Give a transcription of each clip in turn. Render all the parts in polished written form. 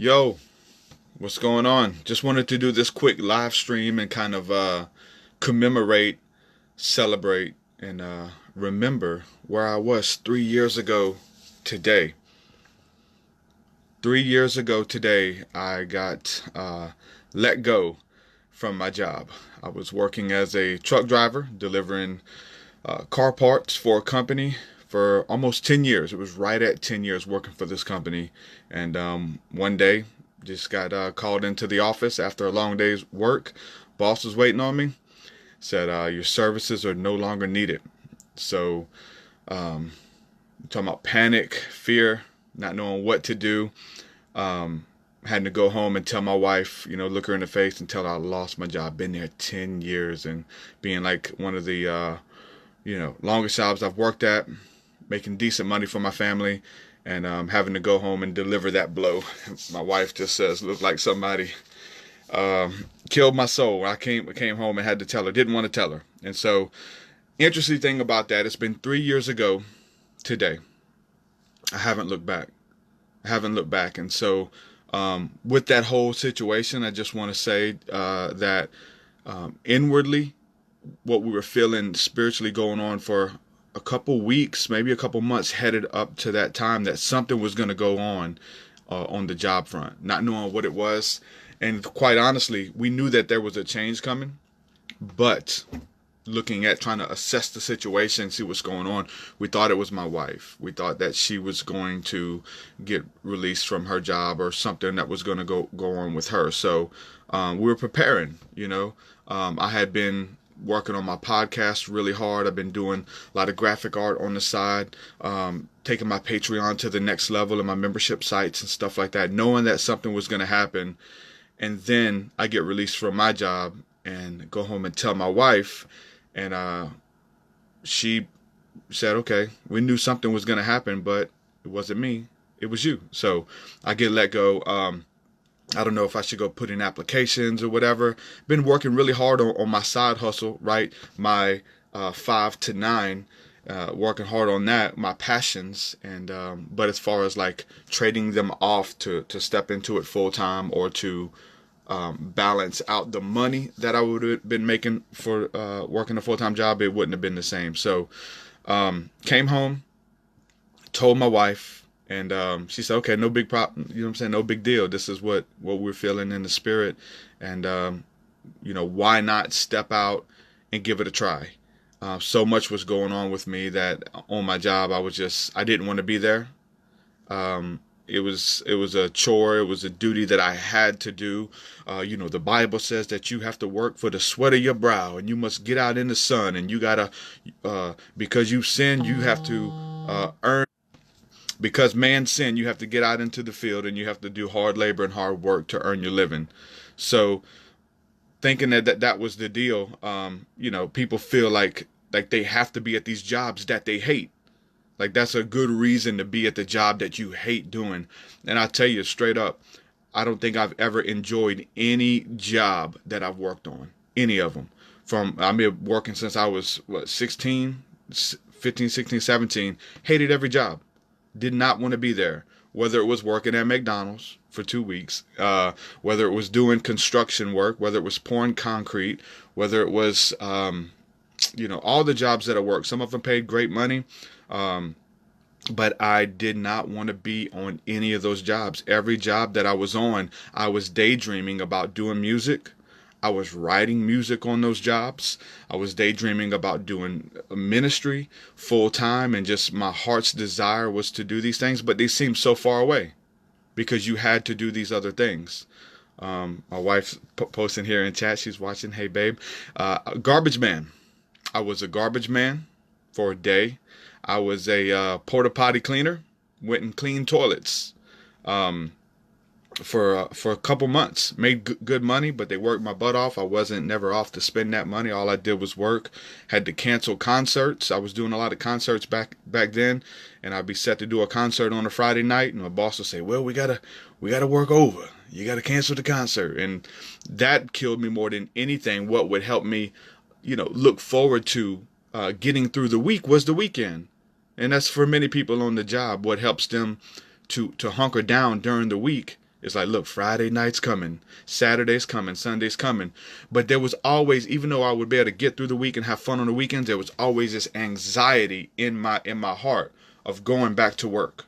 Yo, what's going on? Just wanted to do this quick live stream and kind of commemorate, celebrate, and remember where I was 3 years ago today. 3 years ago today, I got let go from my job. I was working as a truck driver, delivering car parts for a company for almost 10 years. It was right at 10 years working for this company. And one day, just got called into the office after a long day's work. Boss was waiting on me. Said, your services are no longer needed. So, talking about panic, fear, not knowing what to do. Had to go home and tell my wife, look her in the face and tell her I lost my job. Been there 10 years and being like one of the, longest jobs I've worked at, making decent money for my family, and having to go home and deliver that blow. My wife just says, looked like somebody killed my soul. I came home and had to tell her, didn't want to tell her. And so, interesting thing about that, it's been 3 years ago today. I haven't looked back. And so, with that whole situation, I just want to say that inwardly, what we were feeling spiritually going on for a couple weeks, maybe a couple months headed up to that time, that something was going to go on the job front, not knowing what it was. And quite honestly, we knew that there was a change coming, but looking at trying to assess the situation, see what's going on, we thought it was my wife. We thought that she was going to get released from her job or something that was going to go on with her. So we were preparing, I had been working on my podcast really hard. I've been doing a lot of graphic art on the side, taking my Patreon to the next level and my membership sites and stuff like that, knowing that something was going to happen. And then I get released from my job and go home and tell my wife. And she said, okay, we knew something was going to happen, but it wasn't me. It was you. So I get let go. I don't know if I should go put in applications or whatever. Been working really hard on my side hustle, right? My 5 to 9, working hard on that, my passions. And but as far as like trading them off to step into it full time or to balance out the money that I would have been making for working a full-time job, it wouldn't have been the same. So came home, told my wife, and she said, okay, no big problem, you know what I'm saying, no big deal. This is what we're feeling in the spirit, and why not step out and give it a try. So much was going on with me that on my job I didn't want to be there. It was a chore. It was a duty that I had to do. The Bible says that you have to work for the sweat of your brow, and you must get out in the sun, and you gotta, because you sin, you have to earn. Because man sinned, you have to get out into the field, and you have to do hard labor and hard work to earn your living. So, thinking that was the deal, people feel like they have to be at these jobs that they hate. Like that's a good reason to be at the job that you hate doing. And I tell you straight up, I don't think I've ever enjoyed any job that I've worked on. Any of them. I've been working since I was 16, 15, 16, 17. Hated every job. Did not want to be there. Whether it was working at McDonald's for 2 weeks, whether it was doing construction work, whether it was pouring concrete, whether it was, all the jobs that I worked. Some of them paid great money. But I did not want to be on any of those jobs. Every job that I was on, I was daydreaming about doing music. I was writing music on those jobs. I was daydreaming about doing ministry full time, and just my heart's desire was to do these things, but they seemed so far away because you had to do these other things. My wife's posting here in chat. She's watching. Hey, babe. Garbage man. I was a garbage man for a day. I was a porta potty cleaner. Went and cleaned toilets for a couple months. Made good money, but they worked my butt off. I wasn't never off to spend that money. All I did was work. Had to cancel concerts. I was doing a lot of concerts back then, and I'd be set to do a concert on a Friday night, and my boss would say, "Well, we gotta work over. You gotta cancel the concert," and that killed me more than anything. What would help me, look forward to getting through the week was the weekend. And that's for many people on the job. What helps them to hunker down during the week It's like, look, Friday night's coming, Saturday's coming, Sunday's coming. But there was always, even though I would be able to get through the week and have fun on the weekends, there was always this anxiety in my heart of going back to work.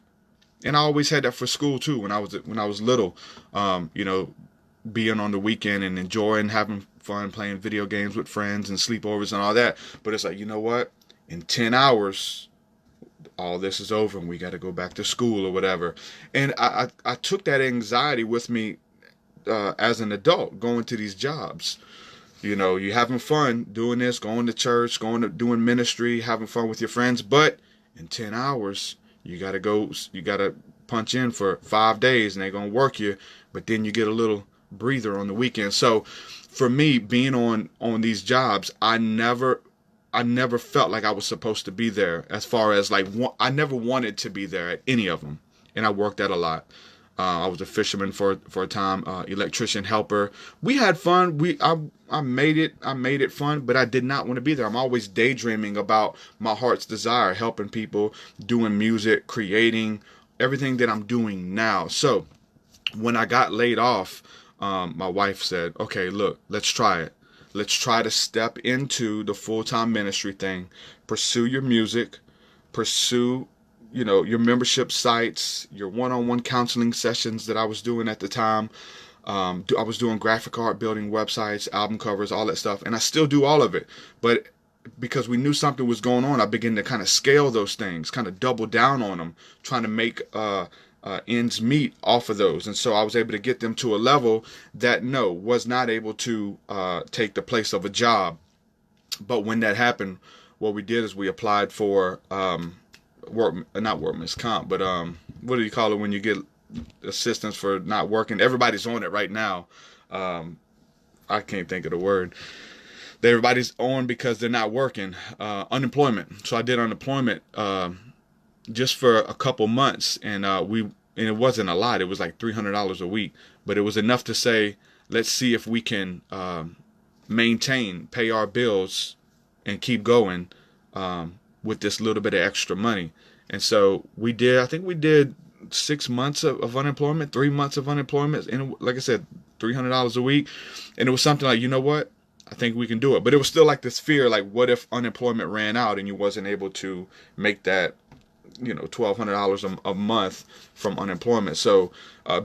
And I always had that for school too. When I was little, you know, being on the weekend and enjoying having fun playing video games with friends and sleepovers and all that. But it's like, you know what? In 10 hours, all this is over and we got to go back to school or whatever. And I took that anxiety with me as an adult going to these jobs. You know, you having fun doing this, going to church, doing ministry, having fun with your friends. But in 10 hours, you got to punch in for 5 days and they're going to work you. But then you get a little breather on the weekend. So for me, being on these jobs, I never felt like I was supposed to be there. As far as like, I never wanted to be there at any of them, and I worked at a lot. I was a fisherman for a time, electrician helper. We had fun. I made it fun, but I did not want to be there. I'm always daydreaming about my heart's desire, helping people, doing music, creating everything that I'm doing now. So when I got laid off, my wife said, okay, look, let's try it. Let's try to step into the full-time ministry thing, pursue your music, pursue, you know, your membership sites, your one-on-one counseling sessions that I was doing at the time. I was doing graphic art, building websites, album covers, all that stuff. And I still do all of it. But because we knew something was going on, I began to kind of scale those things, kind of double down on them, trying to make ends meet off of those. And so I was able to get them to a level that was not able to take the place of a job. But when that happened, what we did is we applied for not workman's comp, but what do you call it when you get assistance for not working? Everybody's on it right now. I can't think of the word. Everybody's on because they're not working. Unemployment. So I did unemployment just for a couple months, and it wasn't a lot. It was like $300 a week, but it was enough to say, let's see if we can pay our bills, and keep going with this little bit of extra money. And so we did. I think we did 6 months of unemployment, 3 months of unemployment, and like I said, $300 a week. And it was something like, you know what? I think we can do it. But it was still like this fear, like what if unemployment ran out and you wasn't able to make that, $1,200 a month from unemployment. So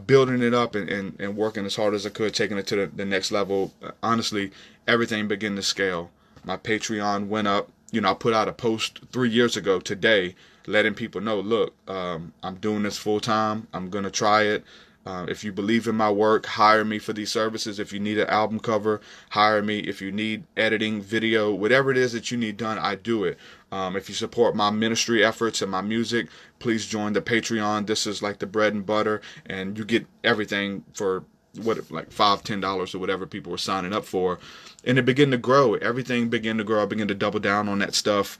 building it up and working as hard as I could, taking it to the next level. Honestly, everything began to scale. My Patreon went up. I put out a post 3 years ago today letting people know, look, I'm doing this full time. I'm going to try it. If you believe in my work, hire me for these services. If you need an album cover, hire me. If you need editing, video, whatever it is that you need done, I do it. If you support my ministry efforts and my music, please join the Patreon. This is like the bread and butter, and you get everything for like $5, $10 or whatever people were signing up for. And it began to grow. Everything began to grow. I began to double down on that stuff,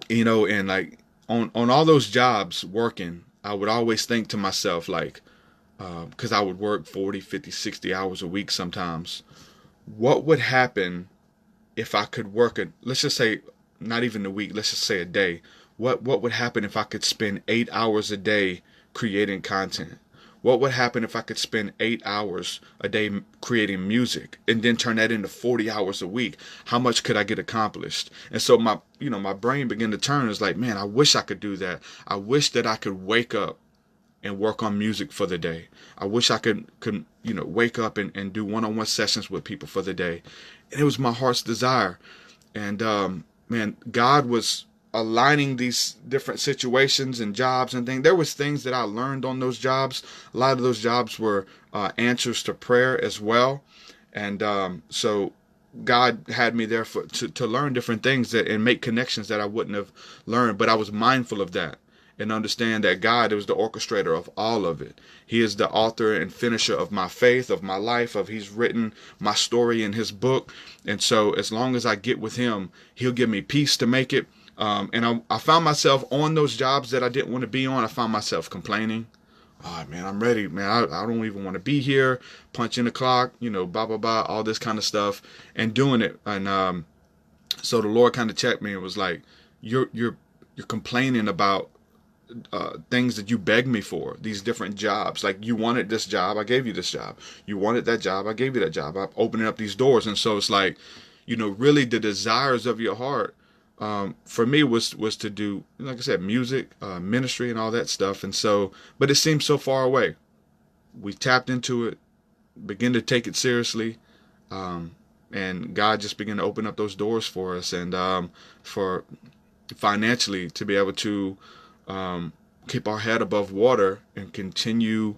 and like on all those jobs working, I would always think to myself, like, because I would work 40, 50, 60 hours a week sometimes. What would happen if I could work let's just say, not even a week, let's just say a day. What would happen if I could spend 8 hours a day creating content? What would happen if I could spend 8 hours a day creating music and then turn that into 40 hours a week? How much could I get accomplished? And so my brain began to turn. It's like, man, I wish I could do that. I wish that I could wake up and work on music for the day. I wish I could wake up and do one-on-one sessions with people for the day. And it was my heart's desire. And man, God was aligning these different situations and jobs and things. There was things that I learned on those jobs. A lot of those jobs were answers to prayer as well. And so God had me there to learn different things and make connections that I wouldn't have learned. But I was mindful of that. And understand that God is the orchestrator of all of it. He is the author and finisher of my faith, of my life, He's written my story in His book. And so as long as I get with Him, He'll give me peace to make it. And I found myself on those jobs that I didn't want to be on. I found myself complaining. Oh, man, I'm ready, man. I don't even want to be here. Punch in the clock, blah, blah, blah, all this kind of stuff, and doing it. And so the Lord kind of checked me and was like, you're complaining about things that you begged me for, these different jobs. Like, you wanted this job, I gave you this job. You wanted that job, I gave you that job. I'm opening up these doors. And so it's like, really the desires of your heart, for me was to do, like I said, music, ministry and all that stuff. And so, but it seems so far away. We tapped into it, begin to take it seriously. And God just began to open up those doors for us, and for financially to be able to keep our head above water and continue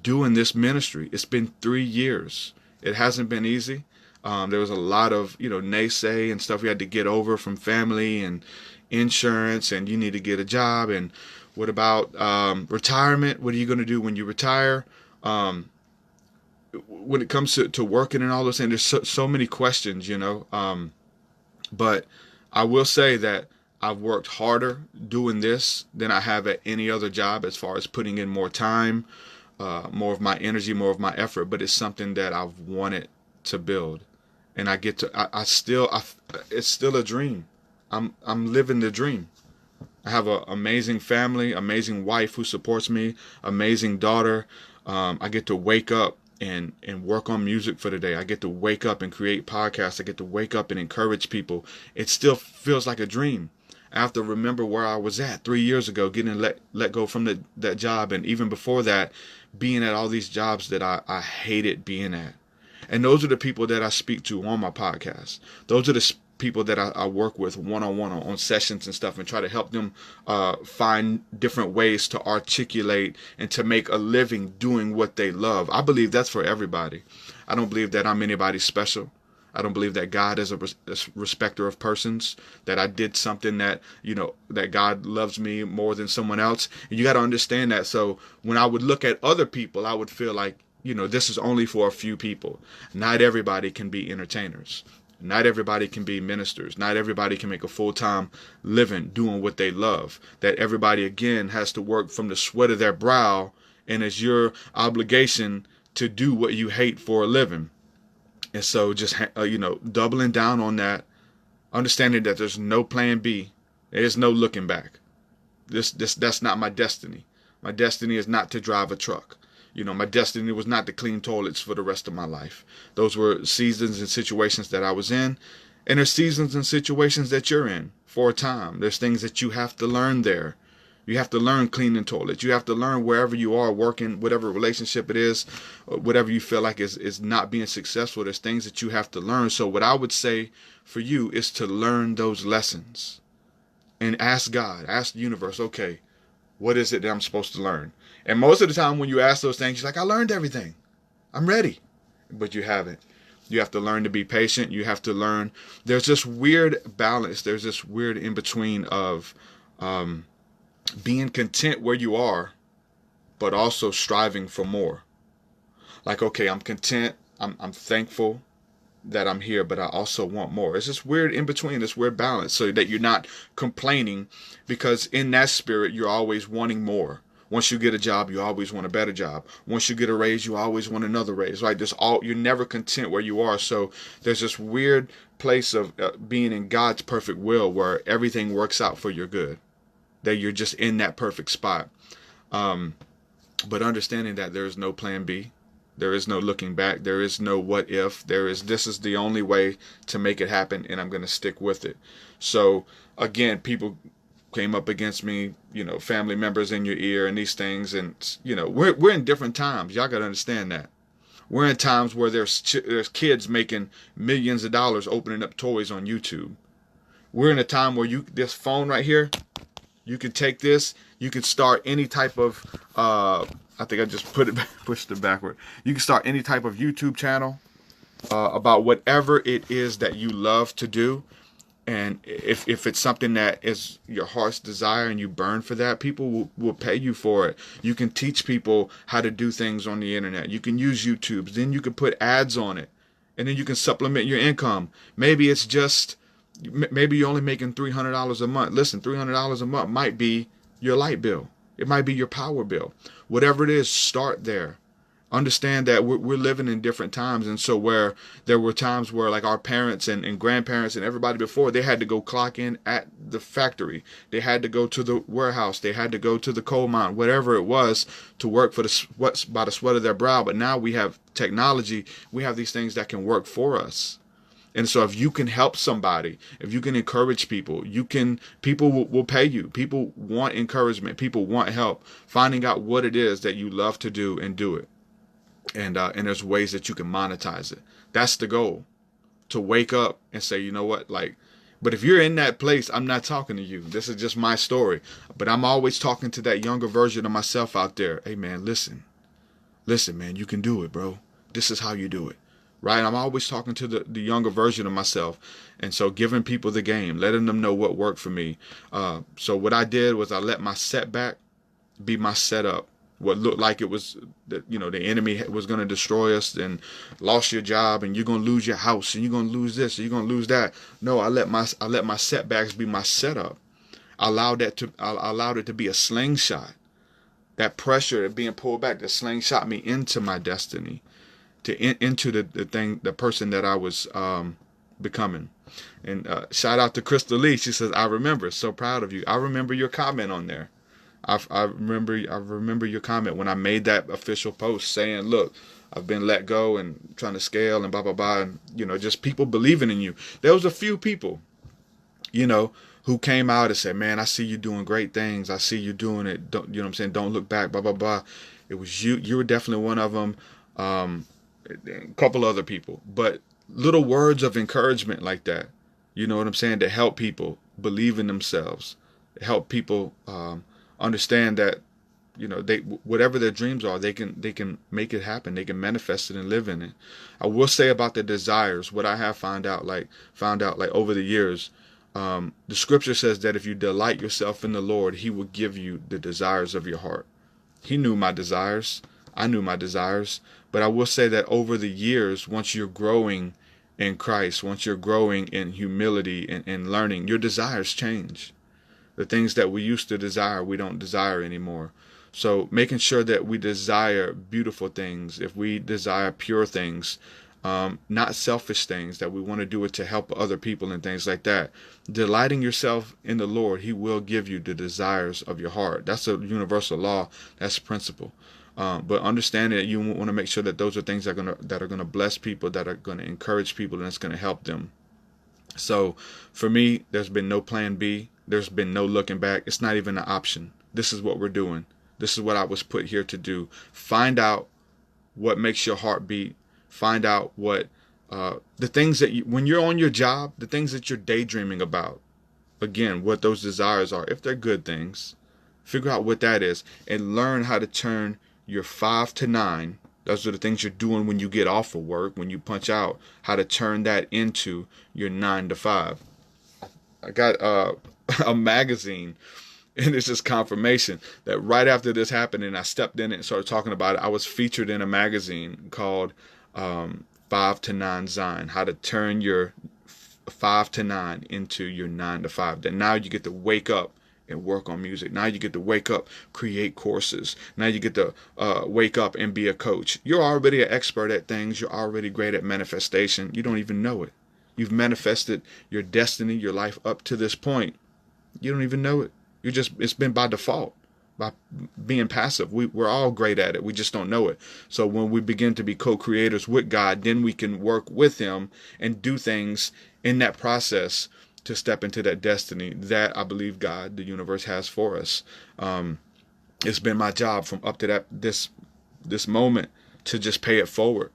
doing this ministry. It's been 3 years. It hasn't been easy. There was a lot of, naysay and stuff we had to get over from family and insurance, and you need to get a job. And what about retirement? What are you going to do when you retire? When it comes to working and all those things, there's so many questions, but I will say that I've worked harder doing this than I have at any other job, as far as putting in more time, more of my energy, more of my effort. But it's something that I've wanted to build, and I get to, it's still a dream. I'm living the dream. I have an amazing family, amazing wife who supports me, amazing daughter. I get to wake up and work on music for the day. I get to wake up and create podcasts. I get to wake up and encourage people. It still feels like a dream. I have to remember where I was at 3 years ago, getting let go from that job. And even before that, being at all these jobs that I hated being at. And those are the people that I speak to on my podcast. Those are the people that I work with one-on-one on sessions and stuff, and try to help them find different ways to articulate and to make a living doing what they love. I believe that's for everybody. I don't believe that I'm anybody special. I don't believe that God is a respecter of persons, that I did something that, that God loves me more than someone else. And you got to understand that. So when I would look at other people, I would feel like, this is only for a few people. Not everybody can be entertainers. Not everybody can be ministers. Not everybody can make a full-time living doing what they love. That everybody, again, has to work from the sweat of their brow, and it's your obligation to do what you hate for a living. And so just, doubling down on that, understanding that there's no plan B. There's no looking back. That's not my destiny. My destiny is not to drive a truck. My destiny was not to clean toilets for the rest of my life. Those were seasons and situations that I was in. And there's seasons and situations that you're in for a time. There's things that you have to learn there. You have to learn cleaning toilets. You have to learn wherever you are working, whatever relationship it is, whatever you feel like is not being successful. There's things that you have to learn. So what I would say for you is to learn those lessons and ask God, ask the universe, okay, what is it that I'm supposed to learn? And most of the time when you ask those things, you're like, I learned everything. I'm ready. But you haven't. You have to learn to be patient. You have to learn. There's this weird balance. There's this weird in between of being content where you are, but also striving for more. Like, okay, I'm content. I'm thankful that I'm here, but I also want more. It's this weird in between, this weird balance, so that you're not complaining, because in that spirit, you're always wanting more. Once you get a job, you always want a better job. Once you get a raise, you always want another raise. Right? You're never content where you are. So there's this weird place of being in God's perfect will, where everything works out for your good. That you're just in that perfect spot. But understanding that there is no plan B. There is no looking back. There is no what if. This is the only way to make it happen, and I'm going to stick with it. So again, people came up against me, family members in your ear and these things. And, we're in different times. Y'all got to understand that. We're in times where there's kids making millions of dollars opening up toys on YouTube. We're in a time where this phone right here, you can take this, you can start any type of, I think I just pushed it backward. You can start any type of YouTube channel about whatever it is that you love to do. And if it's something that is your heart's desire and you burn for that, people will pay you for it. You can teach people how to do things on the internet. You can use YouTube. Then you can put ads on it. And then you can supplement your income. Maybe you're only making $300 a month. Listen, $300 a month might be your light bill. It might be your power bill. Whatever it is, start there. Understand that we're living in different times. And so where there were times where like our parents and grandparents and everybody before, they had to go clock in at the factory. They had to go to the warehouse. They had to go to the coal mine, whatever it was, to work for the sweat, by the sweat of their brow. But now we have technology. We have these things that can work for us. And so if you can help somebody, if you can encourage people, people will pay you. People want encouragement. People want help. Finding out what it is that you love to do and do it. And there's ways that you can monetize it. That's the goal. To wake up and say, you know what, like, but if you're in that place, I'm not talking to you. This is just my story. But I'm always talking to that younger version of myself out there. Hey man, listen, man, you can do it, bro. This is how you do it. Right? I'm always talking to the younger version of myself. And so giving people the game, letting them know what worked for me. So what I did was I let my setback be my setup. What looked like it was, the enemy was going to destroy us, and lost your job, and you're going to lose your house, and you're going to lose this, and you're going to lose that. No, I let my setbacks be my setup. I allowed it to be a slingshot. That pressure of being pulled back, that slingshot me into my destiny, into the person that I was becoming. And shout out to Crystal Lee. She says, I remember. So proud of you. I remember your comment on there. I remember your comment when I made that official post saying, look, I've been let go and trying to scale and blah, blah, blah. And, just people believing in you. There was a few people, who came out and said, man, I see you doing great things. I see you doing it. Don't, what I'm saying? Don't look back, blah, blah, blah. It was you. You were definitely one of them. A couple other people, but little words of encouragement like that, you know what I'm saying, to help people believe in themselves, help people understand that, they, whatever their dreams are, they can make it happen. They can manifest it and live in it. I will say about the desires, what I have found out like over the years, the scripture says that if you delight yourself in the Lord, he will give you the desires of your heart. He knew my desires. I knew my desires. But I will say that over the years, once you're growing in Christ, once you're growing in humility and learning, your desires change. The things that we used to desire, we don't desire anymore. So making sure that we desire beautiful things, if we desire pure things, not selfish things, that we want to do it to help other people and things like that. Delighting yourself in the Lord, he will give you the desires of your heart. That's a universal law. That's a principle. But understanding that you want to make sure that those are things that are gonna bless people, that are gonna encourage people, and it's gonna help them. So for me, there's been no plan B. There's been no looking back. It's not even an option. This is what we're doing. This is what I was put here to do. Find out what makes your heart beat. Find out what the things that when you're on your job, the things that you're daydreaming about. Again, what those desires are. If they're good things, figure out what that is and learn how to turn your 5 to 9. Those are the things you're doing when you get off of work, when you punch out, how to turn that into your 9 to 5. I got a magazine, and it's just confirmation that right after this happened and I stepped in it and started talking about it, I was featured in a magazine called 5 to 9 Zion, how to turn your 5 to 9 into your 9 to 5. That now you get to wake up and work on music. Now you get to wake up, create courses. Now you get to wake up and be a coach. You're already an expert at things. You're already great at manifestation. You don't even know it. You've manifested your destiny, your life up to this point. You don't even know it. It's been by default, by being passive. We're all great at it. We just don't know it. So when we begin to be co-creators with God, then we can work with him and do things in that process to step into that destiny that I believe God, the universe, has for us. It's been my job from up to this moment to just pay it forward,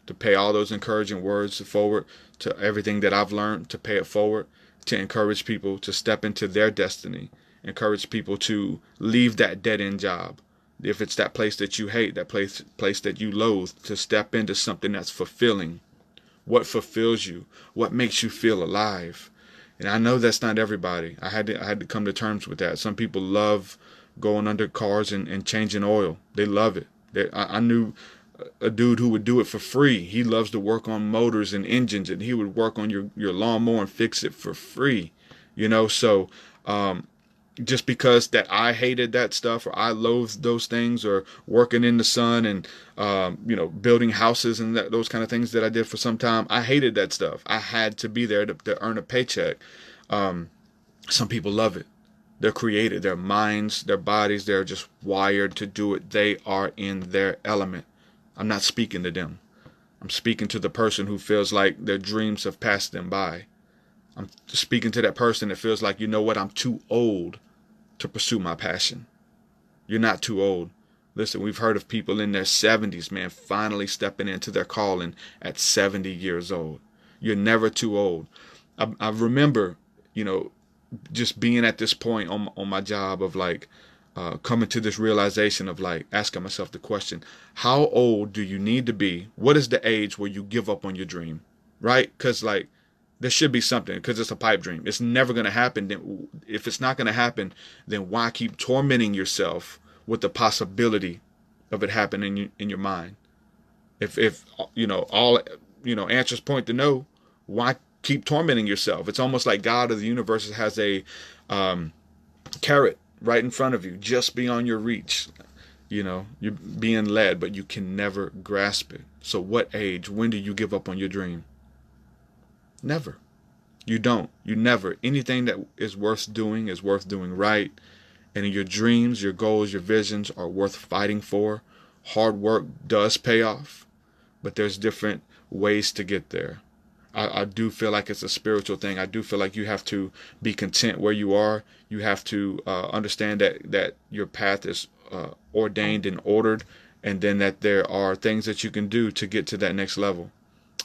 to pay all those encouraging words forward, to everything that I've learned, to pay it forward, to encourage people to step into their destiny, encourage people to leave that dead-end job. If it's that place that you hate, that place that you loathe, to step into something that's fulfilling. What fulfills you? What makes you feel alive? And I know that's not everybody. I had to come to terms with that. Some people love going under cars and changing oil. They love it. I knew a dude who would do it for free. He loves to work on motors and engines, and he would work on your lawnmower and fix it for free. So just because that I hated that stuff, or I loathed those things, or working in the sun and building houses and those kind of things that I did for some time. I hated that stuff. I had to be there to earn a paycheck. Some people love it. They're creative. Their minds, their bodies, they're just wired to do it. They are in their element. I'm not speaking to them. I'm speaking to the person who feels like their dreams have passed them by. I'm speaking to that person that feels like, you know what, I'm too old to pursue my passion. You're not too old. Listen, we've heard of people in their 70s, man, finally stepping into their calling at 70 years old. You're never too old. I remember, just being at this point on my job of like coming to this realization of like asking myself the question, how old do you need to be? What is the age where you give up on your dream? Right? Because like there should be something, because it's a pipe dream. It's never going to happen. Then if it's not going to happen, then why keep tormenting yourself with the possibility of it happening in your mind? If all answers point to no, why keep tormenting yourself? It's almost like God of the universe has a carrot right in front of you, just beyond your reach. You're being led, but you can never grasp it. So what age? When do you give up on your dream? Never. You don't. You never. Anything that is worth doing right. And your dreams, your goals, your visions are worth fighting for. Hard work does pay off, but there's different ways to get there. I do feel like it's a spiritual thing. I do feel like you have to be content where you are. You have to understand that your path is ordained and ordered, and then that there are things that you can do to get to that next level.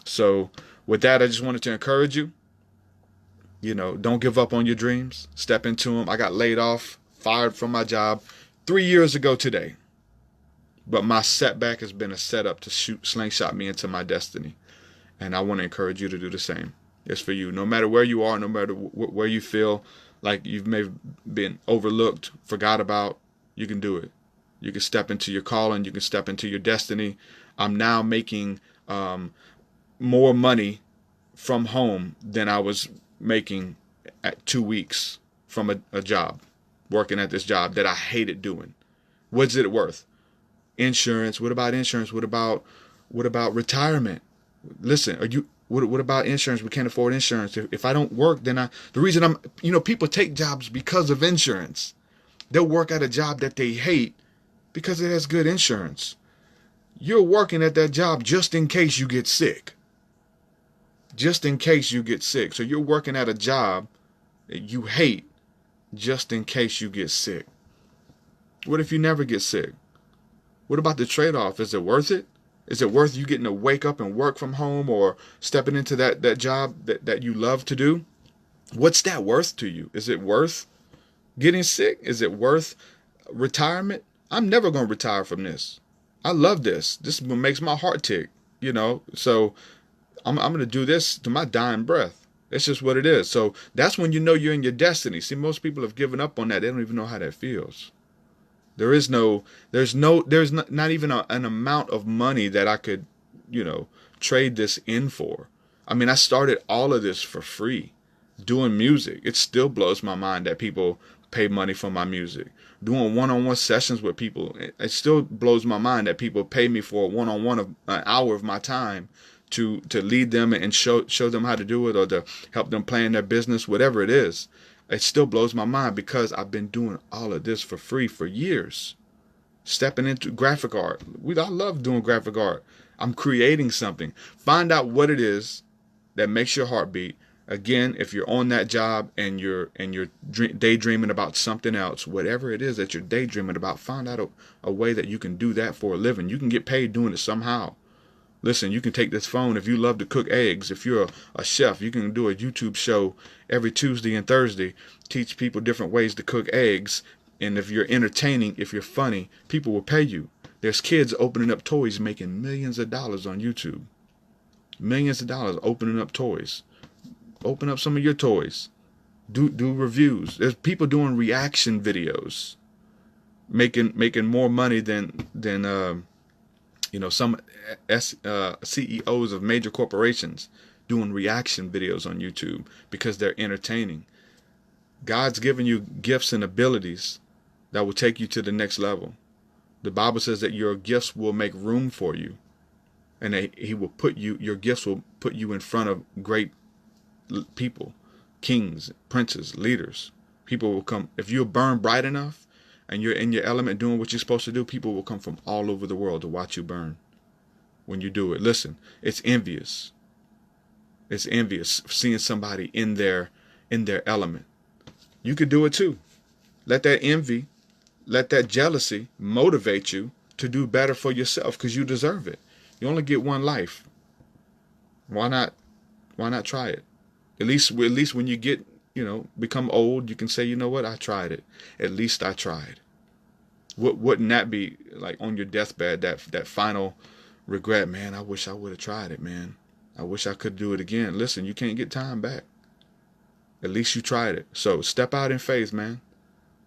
So with that, I just wanted to encourage you. Don't give up on your dreams. Step into them. I got laid off, fired from my job 3 years ago today. But my setback has been a setup to slingshot me into my destiny. And I want to encourage you to do the same. It's for you. No matter where you are, no matter where you feel like you've maybe been overlooked, forgot about, you can do it. You can step into your calling. You can step into your destiny. I'm now making more money from home than I was making at 2 weeks from a job, working at this job that I hated doing. What's it worth? Insurance. What about insurance? What about retirement? Listen, what about insurance? We can't afford insurance. If I don't work, then the reason people take jobs because of insurance. They'll work at a job that they hate because it has good insurance. You're working at that job just in case you get sick. Just in case you get sick. So you're working at a job that you hate just in case you get sick. What if you never get sick? What about the trade-off? Is it worth it? Is it worth you getting to wake up and work from home, or stepping into that job that you love to do? What's that worth to you? Is it worth getting sick? Is it worth retirement? I'm never going to retire from this. I love this. This makes my heart tick, So I'm going to do this to my dying breath. It's just what it is. So that's when you know you're in your destiny. See, most people have given up on that. They don't even know how that feels. There's not even an amount of money that I could, trade this in for. I mean, I started all of this for free, doing music. It still blows my mind that people pay money for my music. Doing one-on-one sessions with people, it still blows my mind that people pay me for a one-on-one of an hour of my time to lead them and show them how to do it, or to help them plan their business, whatever it is. It still blows my mind because I've been doing all of this for free for years. Stepping into graphic art. I love doing graphic art. I'm creating something. Find out what it is that makes your heart beat. Again, if you're on that job and you're daydreaming about something else, whatever it is that you're daydreaming about, find out a way that you can do that for a living. You can get paid doing it somehow. Listen, you can take this phone. If you love to cook eggs, if you're a chef, you can do a YouTube show every Tuesday and Thursday, teach people different ways to cook eggs. And if you're entertaining, if you're funny, people will pay you. There's kids opening up toys, making millions of dollars on YouTube. Millions of dollars opening up toys. Open up some of your toys. Do reviews. There's people doing reaction videos, making more money than some CEOs of major corporations doing reaction videos on YouTube because they're entertaining. God's given you gifts and abilities that will take you to the next level. The Bible says that your gifts will make room for you, and he will put you, your gifts will put you in front of great people, kings, princes, leaders. People will come. If you burn bright enough and you're in your element doing what you're supposed to do, people will come from all over the world to watch you burn when you do it. Listen, it's envious. It's envious seeing somebody in their element. You could do it too. Let that envy, let that jealousy motivate you to do better for yourself, because you deserve it. You only get one life. Why not try it? At least when you get, become old, you can say, you know what, I tried it. At least I tried. Wouldn't that be like on your deathbed, that final regret? Man, I wish I would have tried it, man. I wish I could do it again. Listen, you can't get time back. At least you tried it. So step out in faith, man.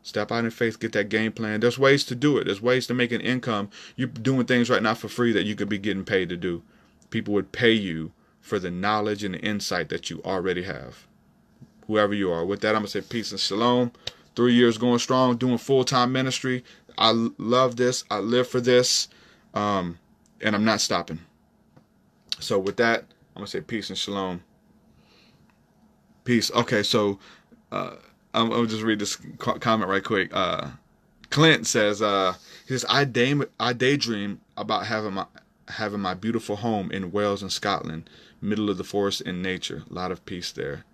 Step out in faith, get that game plan. There's ways to do it. There's ways to make an income. You're doing things right now for free that you could be getting paid to do. People would pay you for the knowledge and the insight that you already have. Whoever you are. With that, I'm going to say peace and shalom. 3 years going strong, doing full-time ministry. I love this. I live for this. And I'm not stopping. So with that, I'm going to say peace and shalom. Peace. Okay, so I'll just read this comment right quick. Clint says, he says, I daydream about having my beautiful home in Wales and Scotland, middle of the forest in nature. A lot of peace there.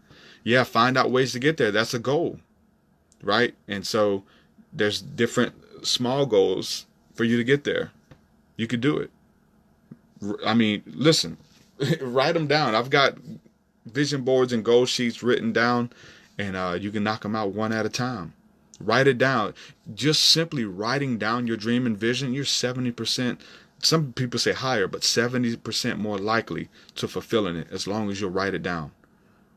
Yeah, find out ways to get there. That's a goal, right? And so there's different small goals for you to get there. You could do it. I mean, listen, write them down. I've got vision boards and goal sheets written down, and you can knock them out one at a time. Write it down. Just simply writing down your dream and vision, you're 70%, some people say higher, but 70% more likely to fulfilling it as long as you'll write it down.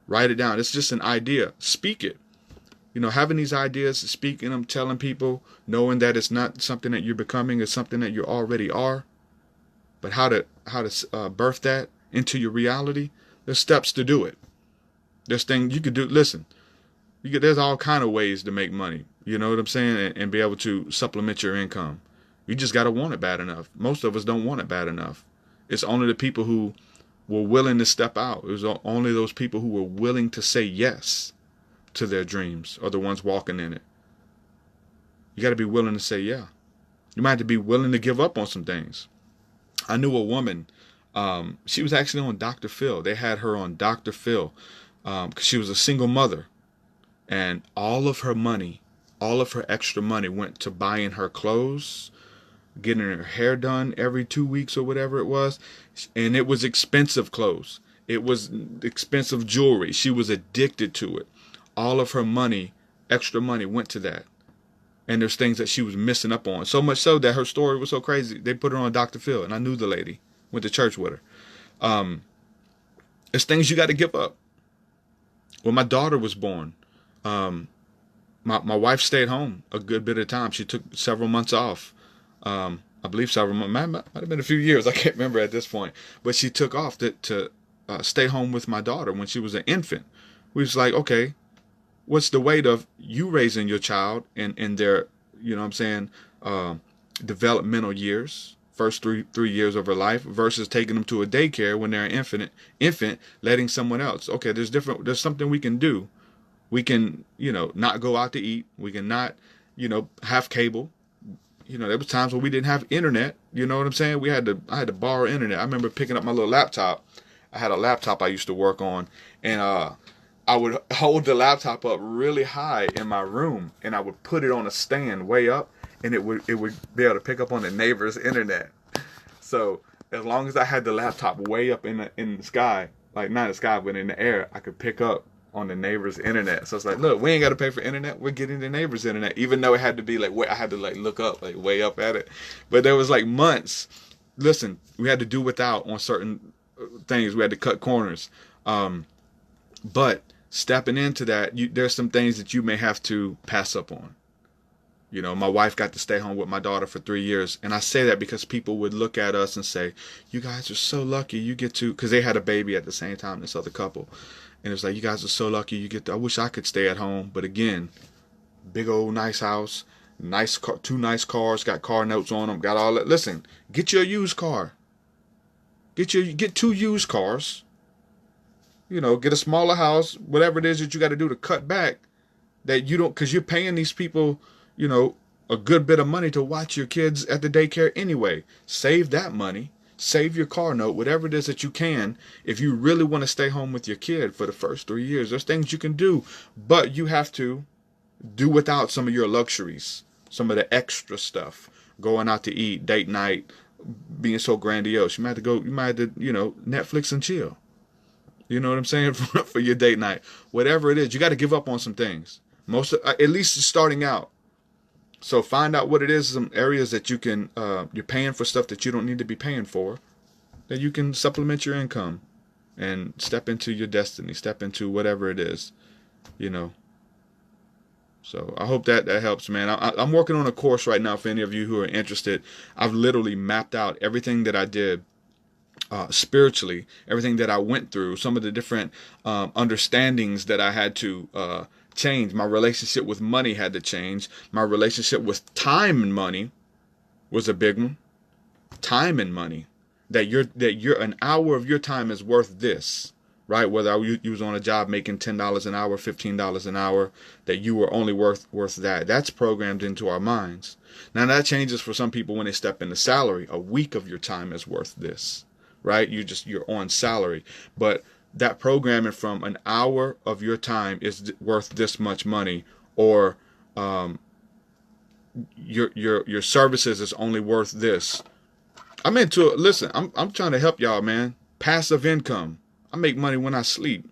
Write it down. It's just an idea. Speak it. Having these ideas, speaking them, telling people, knowing that it's not something that you're becoming, it's something that you already are. But how to birth that into your reality, there's steps to do it. There's things you could do. Listen, there's all kind of ways to make money. You know what I'm saying? And be able to supplement your income. You just got to want it bad enough. Most of us don't want it bad enough. It's only the people who were willing to step out. It was only those people who were willing to say yes to their dreams are the ones walking in it. You got to be willing to say yeah. You might have to be willing to give up on some things. I knew a woman, she was actually on Dr. Phil. They had her on Dr. Phil because she was a single mother. And all of her money, all of her extra money went to buying her clothes, getting her hair done every 2 weeks or whatever it was. And it was expensive clothes. It was expensive jewelry. She was addicted to it. All of her money, extra money, went to that. And there's things that she was missing up on. So much so that her story was so crazy. They put her on Dr. Phil. And I knew the lady. Went to church with her. It's things you got to give up. When my daughter was born, my wife stayed home a good bit of time. She took several months off. I believe several months. Might have been a few years. I can't remember at this point. But she took off to stay home with my daughter when she was an infant. We was like, okay, what's the weight of you raising your child in their, developmental years, first three years of her life, versus taking them to a daycare when they're an infant, letting someone else. Okay, there's something we can do. We can, not go out to eat. We can not, have cable. There was times when we didn't have internet. You know what I'm saying? I had to borrow internet. I remember picking up my little laptop. I had a laptop I used to work on, and I would hold the laptop up really high in my room, and I would put it on a stand way up, and it would be able to pick up on the neighbor's internet. So as long as I had the laptop way up in the sky, like not in the sky, but in the air, I could pick up on the neighbor's internet. So it's like, look, we ain't got to pay for internet. We're getting the neighbor's internet, even though it had to be I had to look up, way up at it. But there was months. Listen, we had to do without on certain things. We had to cut corners. But stepping into that, there's some things that you may have to pass up on. My wife got to stay home with my daughter for 3 years. And I say that because people would look at us and say, you guys are so lucky you get to, because they had a baby at the same time, this other couple. And it's like, you guys are so lucky. I wish I could stay at home. But again, big old nice house, nice car, 2 nice cars, got car notes on them, got all that. Listen, get you a used car. Get 2 used cars. Get a smaller house, whatever it is that you got to do to cut back that you don't, because you're paying these people, you know, a good bit of money to watch your kids at the daycare anyway. Save that money. Save your car note, whatever it is that you can. If you really want to stay home with your kid for the first 3 years, there's things you can do, but you have to do without some of your luxuries, some of the extra stuff, going out to eat, date night, being so grandiose. You might have to, Netflix and chill. You know what I'm saying? For your date night, whatever it is, you got to give up on some things. At least starting out. So find out what it is, some areas that you can, you're paying for stuff that you don't need to be paying for, that you can supplement your income and step into your destiny, step into whatever it is, So I hope that helps, man. I'm working on a course right now for any of you who are interested. I've literally mapped out everything that I did spiritually, everything that I went through, some of the different understandings that I had to change. My relationship with money had to change. My relationship with time and money was a big one. Time and money. That you're an hour of your time is worth this, right? Whether you was on a job making $10 an hour, $15 an hour, that you were only worth that. That's programmed into our minds. Now that changes for some people when they step into salary. A week of your time is worth this, right? You're on salary, but that programming from an hour of your time is worth this much money, or your services is only worth this. Listen, I'm trying to help y'all, man. Passive income. I make money when I sleep.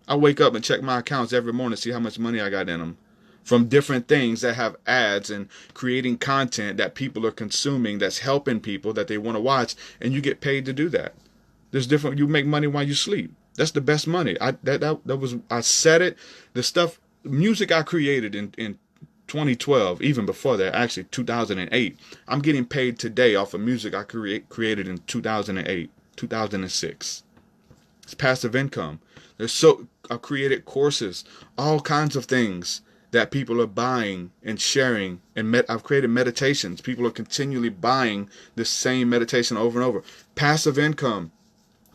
I wake up and check my accounts every morning to see how much money I got in them from different things that have ads and creating content that people are consuming, that's helping people that they want to watch, and you get paid to do that. You make money while you sleep. That's the best money. I said it. The stuff, music I created in 2012, even before that, actually 2008. I'm getting paid today off of music I created in 2008, 2006. It's passive income. I've created courses, all kinds of things that people are buying and sharing. And I've created meditations. People are continually buying the same meditation over and over. Passive income.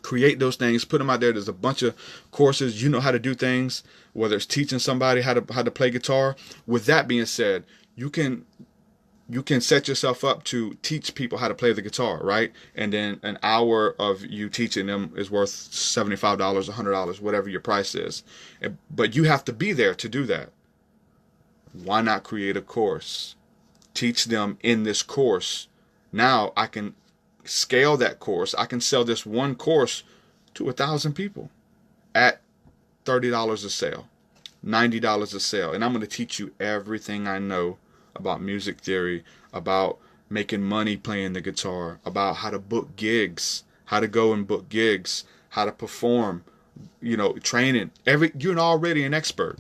Create those things, put them out there. There's a bunch of courses. You know how to do things, whether it's teaching somebody how to play guitar. With that being said, you can set yourself up to teach people how to play the guitar, right? And then an hour of you teaching them is worth $75, $100, whatever your price is. But you have to be there to do that. Why not create a course? Teach them in this course. Now I can scale that course. I can sell this one course to 1,000 people at $30 a sale, $90 a sale. And I'm going to teach you everything I know about music theory, about making money playing the guitar, about how to book gigs, how to go and book gigs, how to perform, training. You're already an expert.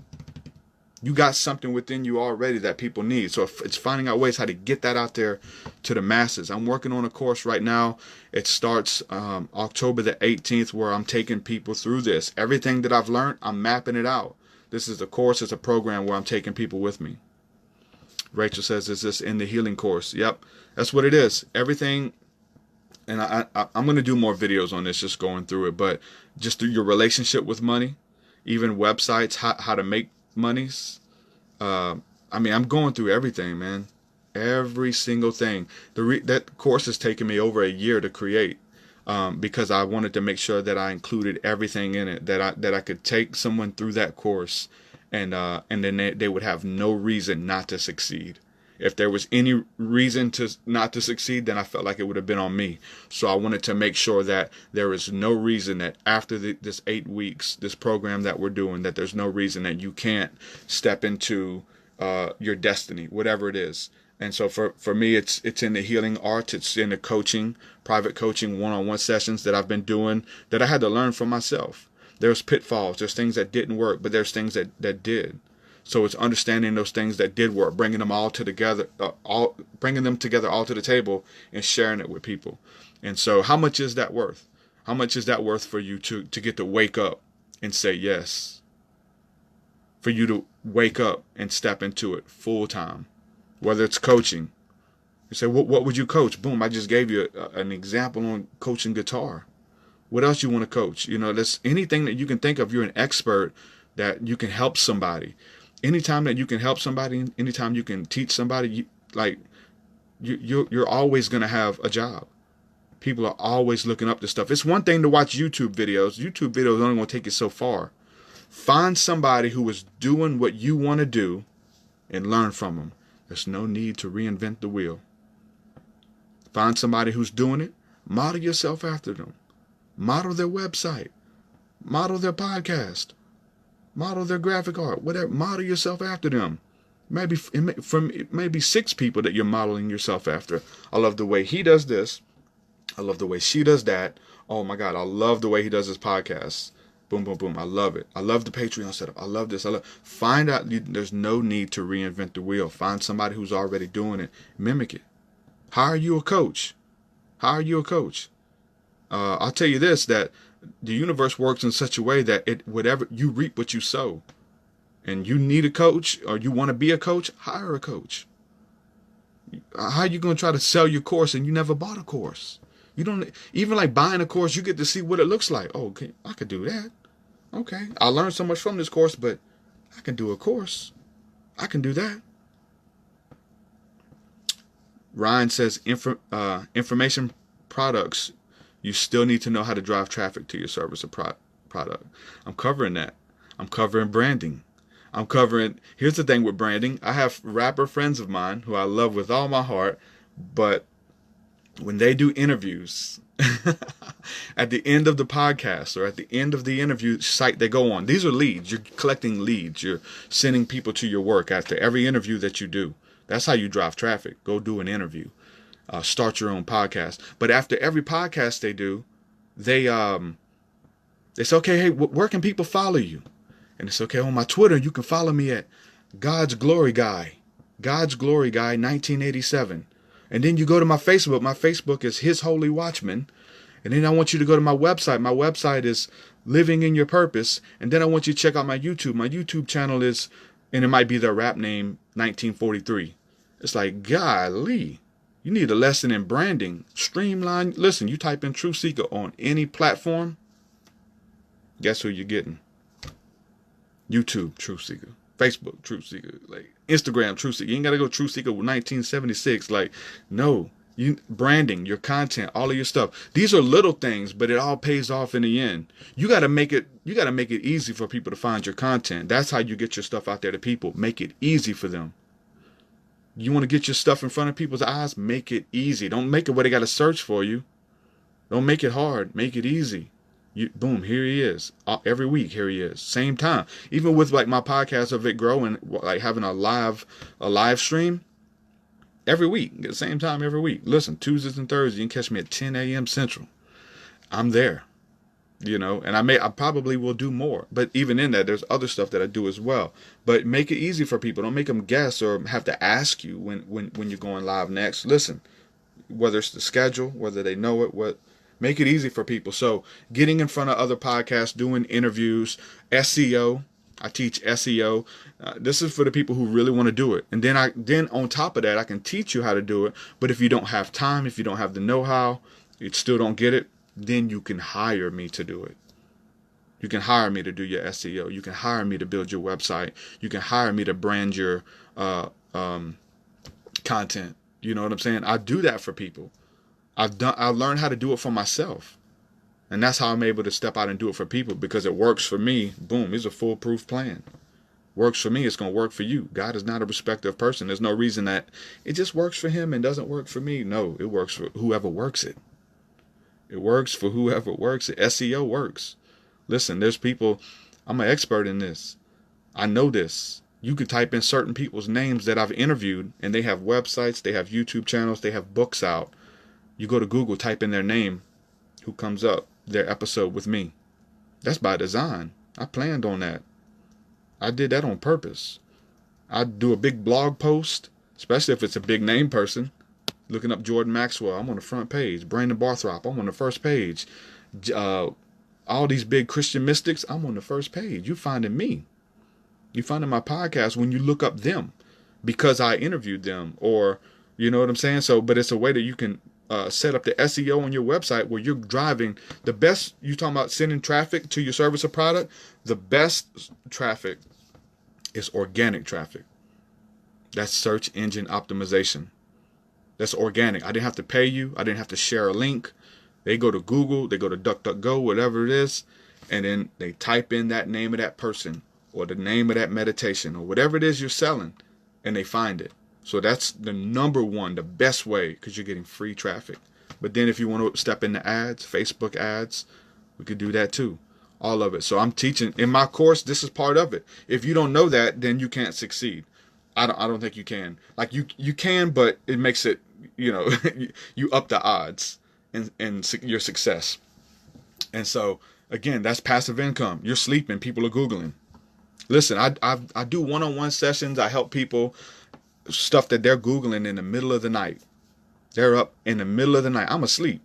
You got something within you already that people need. So it's finding out ways how to get that out there to the masses. I'm working on a course right now. It starts October the 18th, where I'm taking people through this. Everything that I've learned, I'm mapping it out. This is a course. It's a program where I'm taking people with me. Rachel says, is this in the healing course? Yep, that's what it is. Everything. And I'm going to do more videos on this, just going through it. But just through your relationship with money, even websites, how to make monies. I'm going through everything, man. Every single thing. That course has taken me over a year to create, because I wanted to make sure that I included everything in it, that I could take someone through that course, and then they would have no reason not to succeed. If there was any reason to not to succeed, then I felt like it would have been on me. So I wanted to make sure that there is no reason that after this 8 weeks, this program that we're doing, that there's no reason that you can't step into your destiny, whatever it is. And so for me, it's in the healing arts, it's in the coaching, private coaching, one-on-one sessions that I've been doing, that I had to learn for myself. There's pitfalls, there's things that didn't work, but there's things that did. So it's understanding those things that did work, bringing them all together, bringing them together all to the table, and sharing it with people. And so, how much is that worth? How much is that worth for you to get to wake up and say yes. For you to wake up and step into it full time. Whether it's coaching. You say, what would you coach? Boom, I just gave you an example on coaching guitar. What else you want to coach? You know, that's anything that you can think of. You're an expert that you can help somebody. Anytime that you can help somebody, anytime you can teach somebody, you're always going to have a job. People are always looking up this stuff. It's one thing to watch YouTube videos. YouTube videos are only going to take you so far. Find somebody who is doing what you want to do and learn from them. There's no need to reinvent the wheel. Find somebody who's doing it. Model yourself after them. Model their website. Model their podcast. Model their graphic art. Whatever. Model yourself after them. Maybe 6 people that you're modeling yourself after. I love the way he does this. I love the way she does that. Oh my God, I love the way he does his podcast. Boom, boom, boom. I love it. I love the Patreon setup. I love this. Find out. There's no need to reinvent the wheel. Find somebody who's already doing it. Mimic it. Hire you a coach. Hire you a coach. I'll tell you this, that the universe works in such a way that whatever you reap what you sow. And you need a coach, or you want to be a coach, hire a coach. How are you going to try to sell your course and you never bought a course? You don't even like buying a course. You get to see what it looks like. Oh, okay, I could do that. Okay, I learned so much from this course, but I can do a course. I can do that. Ryan says, information products, you still need to know how to drive traffic to your service or product. I'm covering that. I'm covering branding. Here's the thing with branding. I have rapper friends of mine who I love with all my heart, but when they do interviews, at the end of the podcast or at the end of the interview site they go on, these are leads. You're collecting leads. You're sending people to your work after every interview that you do. That's how you drive traffic. Go do an interview. Start your own podcast. But after every podcast they do, they say, okay, hey, where can people follow you? And it's okay, on my Twitter, you can follow me at God's Glory Guy. God's Glory Guy 1987. And then you go to my Facebook. My Facebook is His Holy Watchman. And then I want you to go to my website. My website is Living in Your Purpose. And then I want you to check out my YouTube. My YouTube channel is, and it might be their rap name, 1943. It's like, golly, you need a lesson in branding. Streamline. Listen, you type in TruthSeekah on any platform. Guess who you're getting? YouTube, TruthSeekah. Facebook, TruthSeekah. Like Instagram, TruthSeekah. You ain't got to go TruthSeekah 1976. Like, no. Branding, your content, all of your stuff. These are little things, but it all pays off in the end. You got to make it easy for people to find your content. That's how you get your stuff out there to people. Make it easy for them. You want to get your stuff in front of people's eyes? Make it easy. Don't make it where they got to search for you. Don't make it hard. Make it easy. Boom, here he is. Every week, here he is. Same time. Even with like my podcast of it growing, like having a live stream every week, at the same time every week. Listen, Tuesdays and Thursdays, you can catch me at 10 a.m. Central. I'm there, and I probably will do more. But even in that, there's other stuff that I do as well. But make it easy for people. Don't make them guess or have to ask you when you're going live next. Listen, whether it's the schedule, whether they know it, make it easy for people. So getting in front of other podcasts, doing interviews, SEO. I teach SEO. This is for the people who really want to do it. And then on top of that, I can teach you how to do it. But if you don't have time, if you don't have the know-how, you still don't get it, then you can hire me to do it. You can hire me to do your SEO. You can hire me to build your website. You can hire me to brand your content. You know what I'm saying? I do that for people. I learned how to do it for myself. And that's how I'm able to step out and do it for people, because it works for me. Boom, it's a foolproof plan. Works for me, it's going to work for you. God is not a respecter of person. There's no reason that it just works for him and doesn't work for me. No, it works for whoever works it. It works for whoever works it. SEO works. Listen, there's people, I'm an expert in this. I know this. You could type in certain people's names that I've interviewed, and they have websites, they have YouTube channels, they have books out. You go to Google, type in their name. Who comes up? Their episode with me. That's by design. I planned on that. I did that on purpose. I do a big blog post, especially if it's a big name person. Looking up Jordan Maxwell, I'm on the front page. Brandon Barthrop, I'm on the first page. all these big Christian mystics, I'm on the first page. You finding me. You finding my podcast when you look up them because I interviewed them, or you know what I'm saying? So, but it's a way that you can set up the SEO on your website where you're driving the best. You talking about sending traffic to your service or product? The best traffic is organic traffic. That's search engine optimization. That's organic. I didn't have to pay you. I didn't have to share a link. They go to Google, they go to DuckDuckGo, whatever it is, and then they type in that name of that person or the name of that meditation or whatever it is you're selling, and they find it. So that's the number one, the best way, because you're getting free traffic. But then if you want to step into ads, Facebook ads, we could do that too. All of it. So I'm teaching in my course. This is part of it. If you don't know that, then you can't succeed. I don't think you can. Like you can, but it makes it, you know, you up the odds in your success. And so again, that's passive income. You're sleeping. People are Googling. Listen, I do one-on-one sessions. I help people stuff that they're Googling in the middle of the night. They're up in the middle of the night. I'm asleep.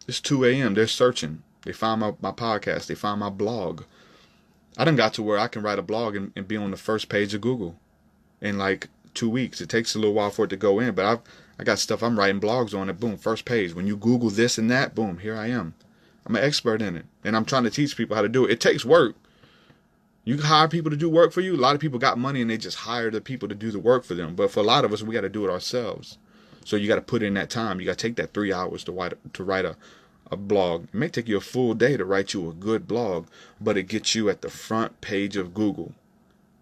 It's 2 a.m. They're searching. They find my podcast. They find my blog. I done got to where I can write a blog and be on the first page of Google in like 2 weeks. It takes a little while for it to go in, but I got stuff I'm writing blogs on it. Boom, first page. When you Google this and that, boom, here I am. I'm an expert in it. And I'm trying to teach people how to do it. It takes work. You can hire people to do work for you. A lot of people got money and they just hire the people to do the work for them. But for a lot of us, we got to do it ourselves. So you got to put in that time. You got to take that 3 hours to write a blog. It may take you a full day to write you a good blog, but it gets you at the front page of Google.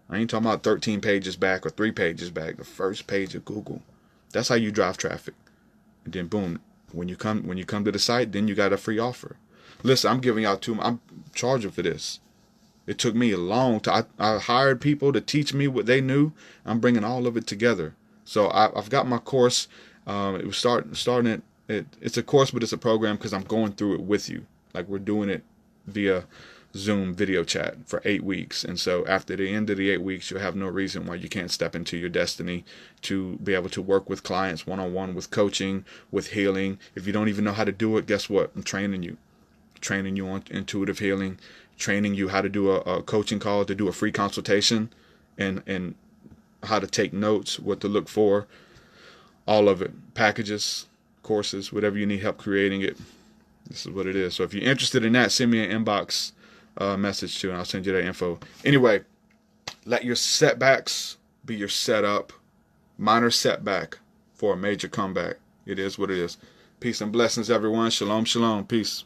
I ain't talking about 13 pages back or 3 pages back. The first page of Google. That's how you drive traffic. And then boom, when you come to the site, then you got a free offer. Listen, I'm giving out I'm charging for this. It took me a long time. I hired people to teach me what they knew. I'm bringing all of it together. So I've got my course. It was starting it. It's a course, but it's a program because I'm going through it with you. Like we're doing it via Zoom video chat for 8 weeks. And so after the end of the 8 weeks, you'll have no reason why you can't step into your destiny to be able to work with clients one-on-one, with coaching, with healing. If you don't even know how to do it, guess what? I'm training you on intuitive healing, training you how to do a coaching call, to do a free consultation, and how to take notes, what to look for, all of it, packages, courses, whatever you need help creating it. This is what it is. So if you're interested in that, send me an inbox message too, and I'll send you that info. Anyway, let your setbacks be your setup. Minor setback for a major comeback. It is what it is. Peace and blessings, everyone. Shalom, shalom. Peace.